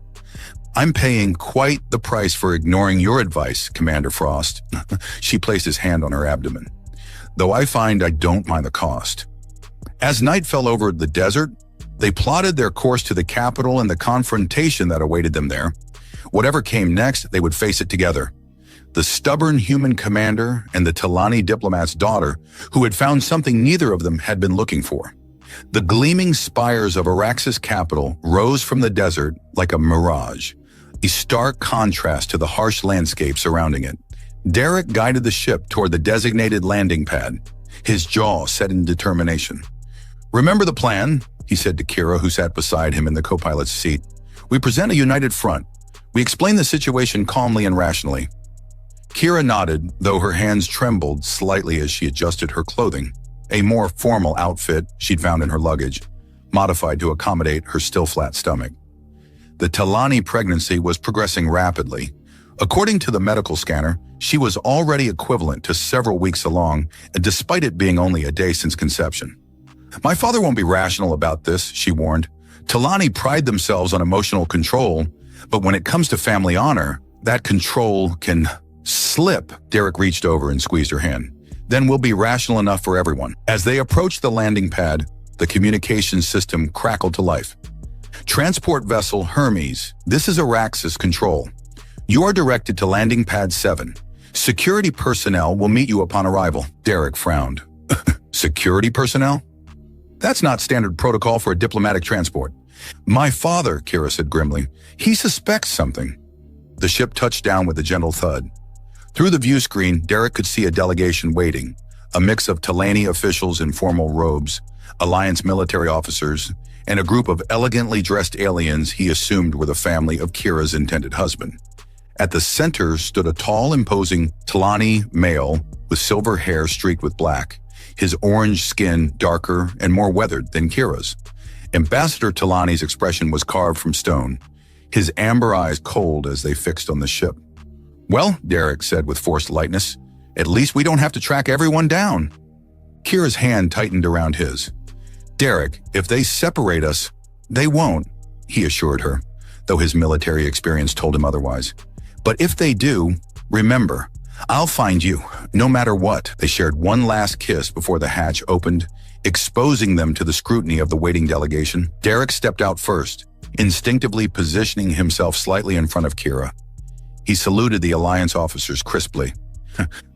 "I'm paying quite the price for ignoring your advice, Commander Frost." She placed his hand on her abdomen. "Though I find I don't mind the cost." As night fell over the desert, they plotted their course to the capital and the confrontation that awaited them there. Whatever came next, they would face it together. The stubborn human commander and the Talani diplomat's daughter, who had found something neither of them had been looking for. The gleaming spires of Arax's capital rose from the desert like a mirage, a stark contrast to the harsh landscape surrounding it. Derek guided the ship toward the designated landing pad, his jaw set in determination. "Remember the plan," he said to Kira, who sat beside him in the co-pilot's seat. "We present a united front. We explain the situation calmly and rationally." Kira nodded, though her hands trembled slightly as she adjusted her clothing, a more formal outfit she'd found in her luggage, modified to accommodate her still flat stomach. The Talani pregnancy was progressing rapidly. According to the medical scanner, she was already equivalent to several weeks along, despite it being only a day since conception. "My father won't be rational about this," she warned. "Talani pride themselves on emotional control, but when it comes to family honor, that control can slip." Derek reached over and squeezed her hand. "Then we'll be rational enough for everyone." As they approached the landing pad, the communications system crackled to life. "Transport vessel Hermes, this is Arax's control. You are directed to landing pad 7. Security personnel will meet you upon arrival." Derek frowned. "Security personnel? That's not standard protocol for a diplomatic transport." "My father," Kira said grimly. "He suspects something." The ship touched down with a gentle thud. Through the view screen, Derek could see a delegation waiting, a mix of Talani officials in formal robes, Alliance military officers, and a group of elegantly dressed aliens he assumed were the family of Kira's intended husband. At the center stood a tall, imposing Talani male with silver hair streaked with black, his orange skin darker and more weathered than Kira's. Ambassador Talani's expression was carved from stone, his amber eyes cold as they fixed on the ship. "Well," Derek said with forced lightness, "at least we don't have to track everyone down." Kira's hand tightened around his. "Derek, if they separate us, they won't," he assured her, though his military experience told him otherwise. "But if they do, remember, I'll find you, no matter what." They shared one last kiss before the hatch opened, exposing them to the scrutiny of the waiting delegation. Derek stepped out first, instinctively positioning himself slightly in front of Kira. He saluted the Alliance officers crisply.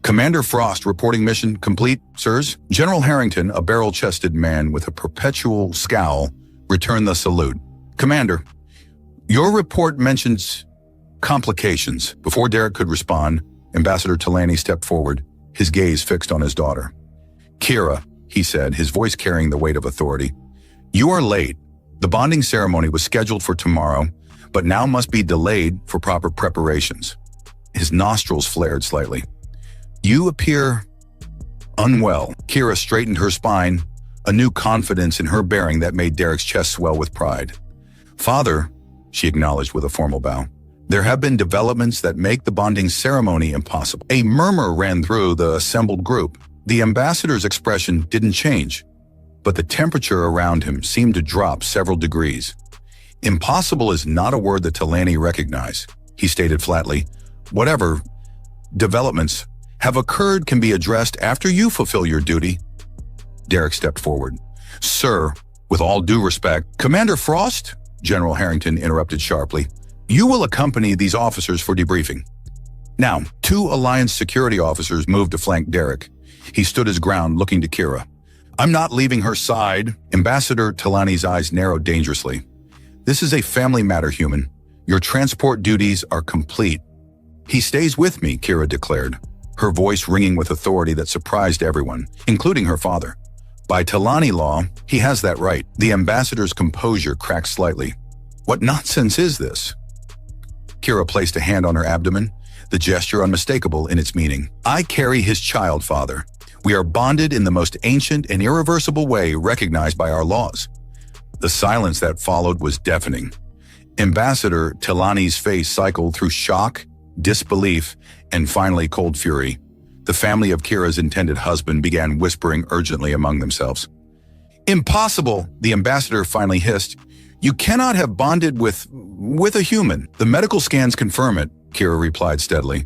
"Commander Frost reporting mission complete, sirs." General Harrington, a barrel-chested man with a perpetual scowl, returned the salute. "Commander, your report mentions complications." Before Derek could respond, Ambassador Talani stepped forward, his gaze fixed on his daughter. "Kira," he said, his voice carrying the weight of authority. You are late. The bonding ceremony was scheduled for tomorrow, but now must be delayed for proper preparations. His nostrils flared slightly. You appear unwell. Kira straightened her spine, a new confidence in her bearing that made Derek's chest swell with pride. Father, she acknowledged with a formal bow, there have been developments that make the bonding ceremony impossible. A murmur ran through the assembled group. The ambassador's expression didn't change, but the temperature around him seemed to drop several degrees. Impossible is not a word that Talani recognized, he stated flatly. Whatever developments have occurred can be addressed after you fulfill your duty. Derek stepped forward. Sir, with all due respect, Commander Frost, General Harrington interrupted sharply, you will accompany these officers for debriefing. Now, 2 Alliance security officers moved to flank Derek. He stood his ground, looking to Kira. I'm not leaving her side. Ambassador Talani's eyes narrowed dangerously. This is a family matter, human. Your transport duties are complete. He stays with me, Kira declared, her voice ringing with authority that surprised everyone, including her father. By Talani law, he has that right. The ambassador's composure cracked slightly. What nonsense is this? Kira placed a hand on her abdomen, the gesture unmistakable in its meaning. I carry his child, father. We are bonded in the most ancient and irreversible way recognized by our laws. The silence that followed was deafening. Ambassador Talani's face cycled through shock, disbelief, and finally cold fury. The family of Kira's intended husband began whispering urgently among themselves. Impossible, the ambassador finally hissed. You cannot have bonded with a human. The medical scans confirm it, Kira replied steadily.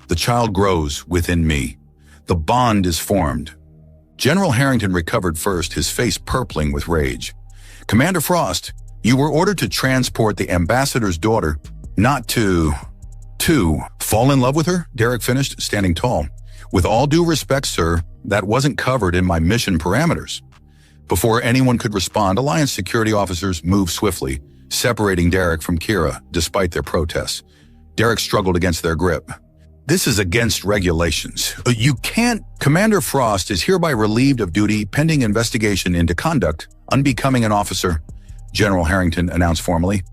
The child grows within me. The bond is formed. General Harrington recovered first, his face purpling with rage. Commander Frost, you were ordered to transport the ambassador's daughter, not to fall in love with her, Derek finished, standing tall. With all due respect, sir, that wasn't covered in my mission parameters. Before anyone could respond, Alliance security officers moved swiftly, separating Derek from Kira, despite their protests. Derek struggled against their grip. This is against regulations. You can't. Commander Frost is hereby relieved of duty pending investigation into conduct unbecoming an officer, General Harrington announced formally.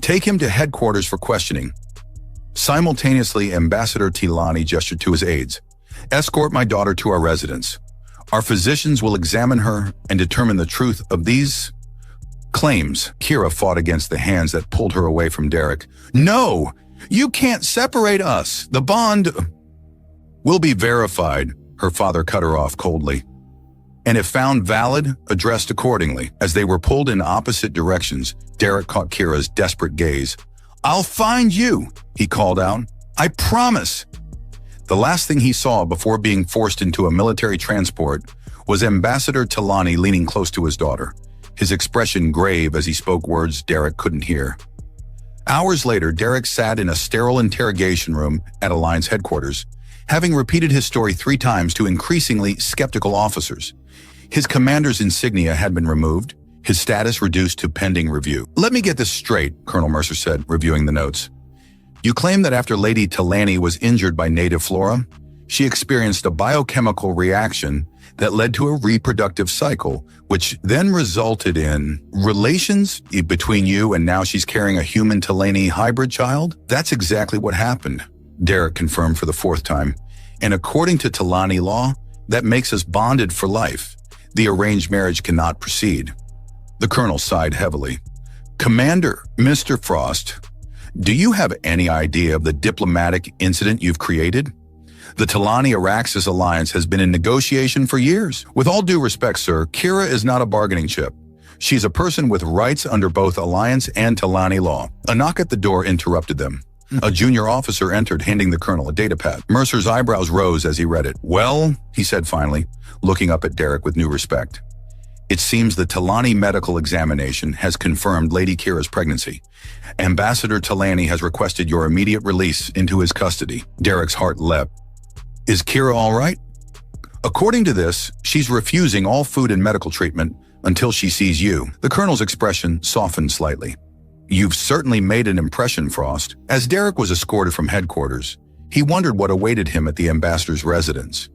Take him to headquarters for questioning. Simultaneously, Ambassador Talani gestured to his aides. Escort my daughter to our residence. Our physicians will examine her and determine the truth of these claims. Kira fought against the hands that pulled her away from Derek. No! You can't separate us. The bond will be verified, her father cut her off coldly. And if found valid, addressed accordingly. As they were pulled in opposite directions, Derek caught Kira's desperate gaze. I'll find you, he called out. I promise. The last thing he saw before being forced into a military transport was Ambassador Talani leaning close to his daughter, his expression grave as he spoke words Derek couldn't hear. Hours later, Derek sat in a sterile interrogation room at Alliance headquarters, having repeated his story 3 times to increasingly skeptical officers. His commander's insignia had been removed, his status reduced to pending review. Let me get this straight, Colonel Mercer said, reviewing the notes. You claim that after Lady Talani was injured by native flora, she experienced a biochemical reaction that led to a reproductive cycle, which then resulted in relations between you, and now she's carrying a human Talani hybrid child? That's exactly what happened, Derek confirmed for the 4th time. And according to Talani law, that makes us bonded for life. The arranged marriage cannot proceed. The colonel sighed heavily. Commander, Mr. Frost, do you have any idea of the diplomatic incident you've created? The Talani-Araxis alliance has been in negotiation for years. With all due respect, sir, Kira is not a bargaining chip. She's a person with rights under both alliance and Talani law. A knock at the door interrupted them. A junior officer entered, handing the colonel a data pad. Mercer's eyebrows rose as he read it. Well, he said finally, looking up at Derek with new respect. It seems the Talani medical examination has confirmed Lady Kira's pregnancy. Ambassador Talani has requested your immediate release into his custody. Derek's heart leapt. Is Kira all right? According to this, she's refusing all food and medical treatment until she sees you. The colonel's expression softened slightly. You've certainly made an impression, Frost. As Derek was escorted from headquarters, he wondered what awaited him at the ambassador's residence.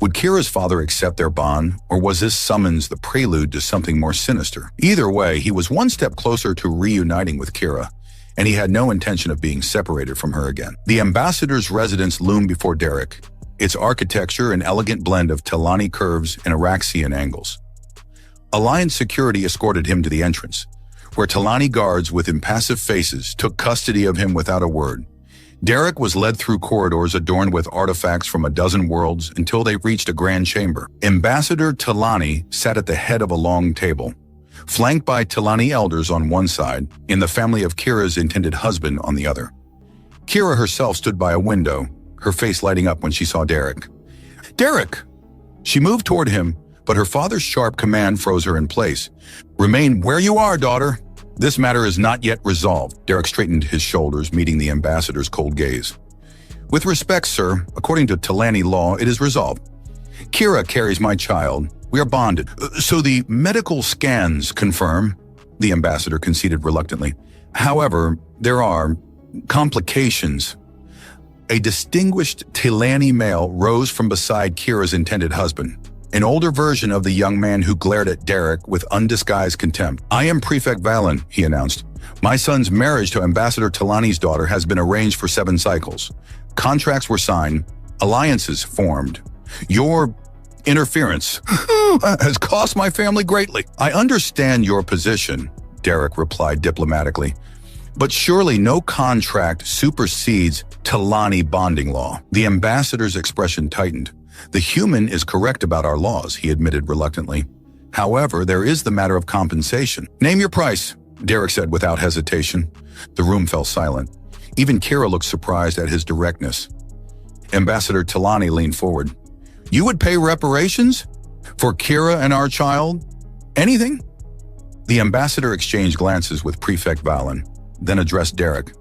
Would Kira's father accept their bond, or was this summons the prelude to something more sinister? Either way, he was one step closer to reuniting with Kira, and he had no intention of being separated from her again. The ambassador's residence loomed before Derek, its architecture an elegant blend of Talani curves and Araxian angles. Alliance security escorted him to the entrance, where Talani guards with impassive faces took custody of him without a word. Derek was led through corridors adorned with artifacts from a dozen worlds until they reached a grand chamber. Ambassador Talani sat at the head of a long table, flanked by Talani elders on one side and the family of Kira's intended husband on the other. Kira herself stood by a window, her face lighting up when she saw Derek. "Derek!" She moved toward him, but her father's sharp command froze her in place. "Remain where you are, daughter. This matter is not yet resolved." Derek straightened his shoulders, meeting the ambassador's cold gaze. "With respect, sir, according to Talani law, it is resolved. Kira carries my child. We are bonded. So the medical scans confirm," the ambassador conceded reluctantly. "However, there are complications." A distinguished Talani male rose from beside Kira's intended husband, an older version of the young man who glared at Derek with undisguised contempt. "I am Prefect Valen," he announced. "My son's marriage to Ambassador Talani's daughter has been arranged for 7 cycles. Contracts were signed, alliances formed. Your interference has cost my family greatly." "I understand your position," Derek replied diplomatically, "but surely no contract supersedes Talani bonding law." The ambassador's expression tightened. "The human is correct about our laws," he admitted reluctantly. "However, there is the matter of compensation." "Name your price," Derek said without hesitation. The room fell silent. Even Kira looked surprised at his directness. Ambassador Talani leaned forward. "You would pay reparations? For Kira and our child? Anything?" The ambassador exchanged glances with Prefect Valen, then addressed Derek.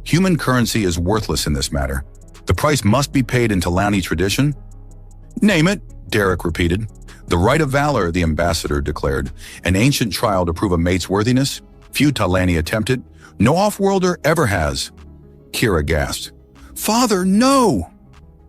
"Human currency is worthless in this matter. The price must be paid in Talani tradition." "Name it," Derek repeated. "The right of valor," the ambassador declared. "An ancient trial to prove a mate's worthiness. Few Talani attempt it. No off-worlder ever has." Kira gasped. "Father, no!"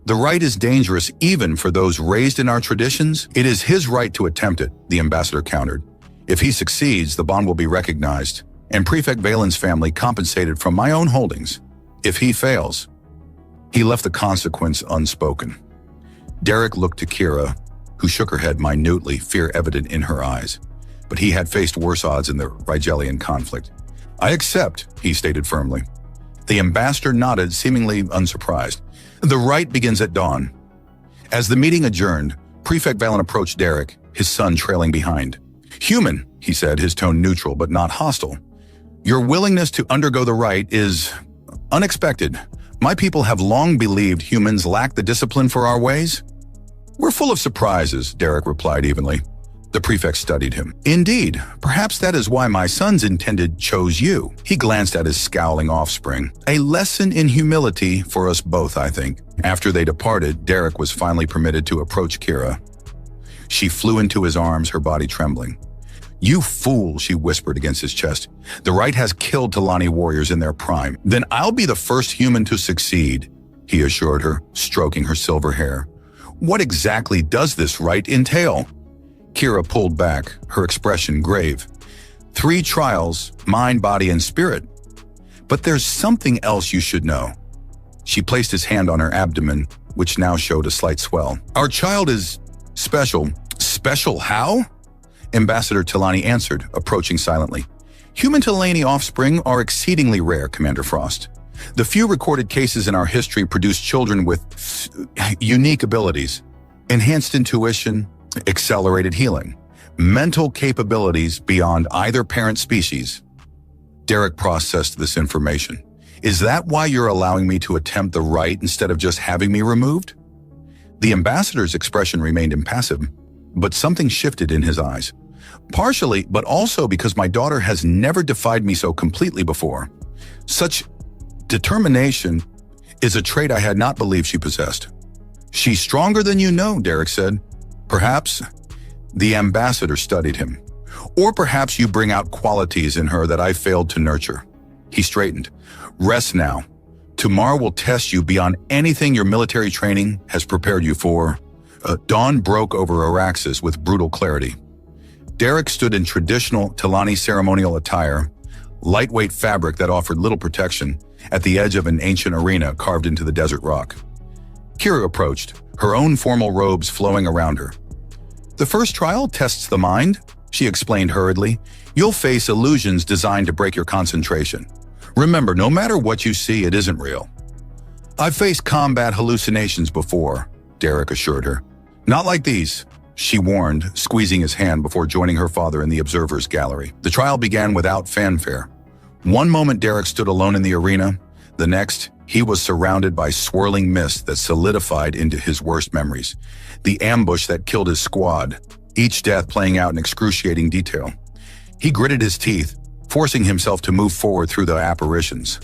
"The right is dangerous even for those raised in our traditions. It is his right to attempt it," the ambassador countered. "If he succeeds, the bond will be recognized, and Prefect Valen's family compensated from my own holdings. If he fails..." He left the consequence unspoken. Derek looked to Kira, who shook her head minutely, fear evident in her eyes. But he had faced worse odds in the Rigelian conflict. "I accept," he stated firmly. The ambassador nodded, seemingly unsurprised. "The rite begins at dawn." As the meeting adjourned, Prefect Valen approached Derek, his son trailing behind. "Human," he said, his tone neutral but not hostile. "Your willingness to undergo the rite is unexpected. My people have long believed humans lack the discipline for our ways." "We're full of surprises," Derek replied evenly. The prefect studied him. "Indeed, perhaps that is why my son's intended chose you." He glanced at his scowling offspring. "A lesson in humility for us both, I think." After they departed, Derek was finally permitted to approach Kira. She flew into his arms, her body trembling. "You fool," she whispered against his chest. "The rite has killed Talani warriors in their prime." "Then I'll be the first human to succeed," he assured her, stroking her silver hair. "What exactly does this rite entail?" Kira pulled back, her expression grave. 3 trials, mind, body, and spirit. "But there's something else you should know." She placed his hand on her abdomen, which now showed a slight swell. "Our child is special." "Special how?" Ambassador Talani answered, approaching silently. "Human Talani offspring are exceedingly rare, Commander Frost. The few recorded cases in our history produce children with unique abilities, enhanced intuition, accelerated healing, mental capabilities beyond either parent species." Derek processed this information. "Is that why you're allowing me to attempt the rite instead of just having me removed?" The ambassador's expression remained impassive, but something shifted in his eyes. "Partially, but also because my daughter has never defied me so completely before. Such determination is a trait I had not believed she possessed." "She's stronger than you know," Derek said. "Perhaps," the ambassador studied him, "or perhaps you bring out qualities in her that I failed to nurture." He straightened. "Rest now. Tomorrow will test you beyond anything your military training has prepared you for. Dawn broke over Araxis with brutal clarity. Derek stood in traditional Talani ceremonial attire, lightweight fabric that offered little protection, at the edge of an ancient arena carved into the desert rock. Kira approached, her own formal robes flowing around her. "The first trial tests the mind," she explained hurriedly. "You'll face illusions designed to break your concentration. Remember, no matter what you see, it isn't real." "I've faced combat hallucinations before," Derek assured her. "Not like these," she warned, squeezing his hand before joining her father in the observer's gallery. The trial began without fanfare. One moment Derek stood alone in the arena, the next, he was surrounded by swirling mist that solidified into his worst memories. The ambush that killed his squad, each death playing out in excruciating detail. He gritted his teeth, forcing himself to move forward through the apparitions.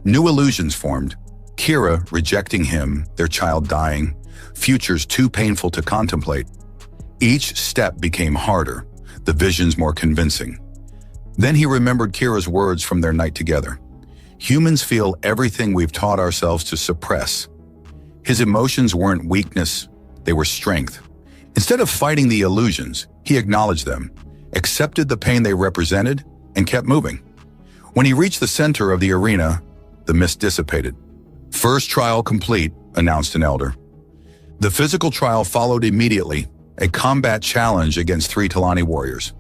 New illusions formed. Kira rejecting him, their child dying, futures too painful to contemplate. Each step became harder, the visions more convincing. Then he remembered Kira's words from their night together. "Humans feel everything we've taught ourselves to suppress." His emotions weren't weakness, they were strength. Instead of fighting the illusions, he acknowledged them, accepted the pain they represented, and kept moving. When he reached the center of the arena, the mist dissipated. "First trial complete," announced an elder. The physical trial followed immediately, a combat challenge against 3 Talani warriors.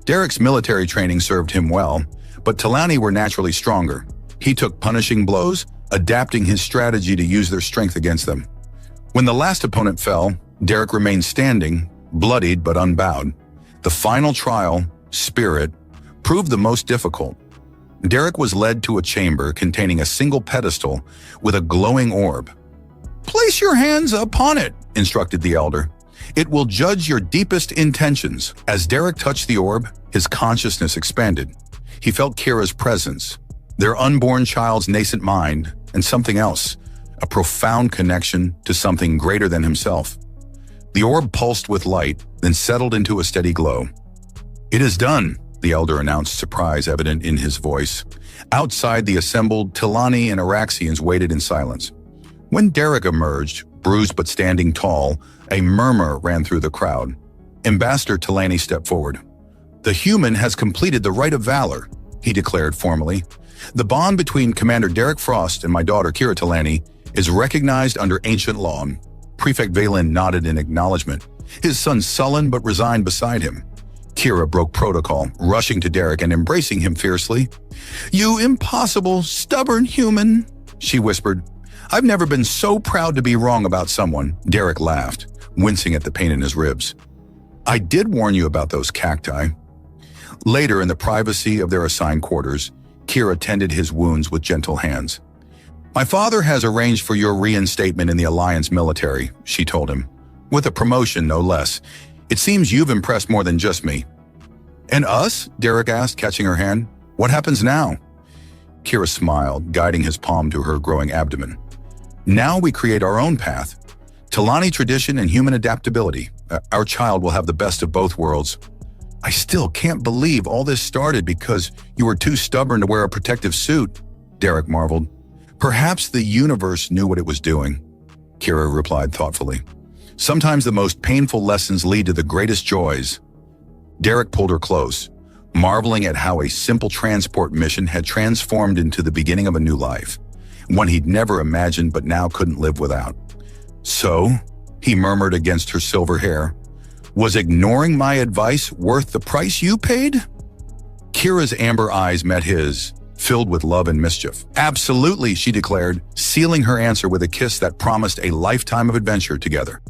Derek's military training served him well, but Talani were naturally stronger. He took punishing blows, adapting his strategy to use their strength against them. When the last opponent fell, Derek remained standing, bloodied but unbowed. The final trial, Spirit, proved the most difficult. Derek was led to a chamber containing a single pedestal with a glowing orb. "Place your hands upon it," instructed the elder. "It will judge your deepest intentions." As Derek touched the orb, his consciousness expanded. He felt Kira's presence, their unborn child's nascent mind, and something else, a profound connection to something greater than himself. The orb pulsed with light, then settled into a steady glow. "It is done," the elder announced, surprise evident in his voice. Outside, the assembled Talani and Araxians waited in silence. When Derek emerged, bruised but standing tall, a murmur ran through the crowd. Ambassador Talani stepped forward. "The human has completed the rite of valor," he declared formally. "The bond between Commander Derek Frost and my daughter Kira Talani is recognized under ancient law." Prefect Valen nodded in acknowledgement, his son sullen but resigned beside him. Kira broke protocol, rushing to Derek and embracing him fiercely. "You impossible, stubborn human," she whispered. "I've never been so proud to be wrong about someone." Derek laughed, wincing at the pain in his ribs. "I did warn you about those cacti." Later, in the privacy of their assigned quarters, Kira tended his wounds with gentle hands. "My father has arranged for your reinstatement in the Alliance military," she told him. "With a promotion, no less. It seems you've impressed more than just me." "And us?" Derek asked, catching her hand. "What happens now?" Kira smiled, guiding his palm to her growing abdomen. "Now we create our own path. Talani tradition and human adaptability. Our child will have the best of both worlds." "I still can't believe all this started because you were too stubborn to wear a protective suit," Derek marveled. "Perhaps the universe knew what it was doing," Kira replied thoughtfully. "Sometimes the most painful lessons lead to the greatest joys." Derek pulled her close, marveling at how a simple transport mission had transformed into the beginning of a new life, one he'd never imagined but now couldn't live without. "So," he murmured against her silver hair, "was ignoring my advice worth the price you paid?" Kira's amber eyes met his, filled with love and mischief. "Absolutely," she declared, sealing her answer with a kiss that promised a lifetime of adventure together.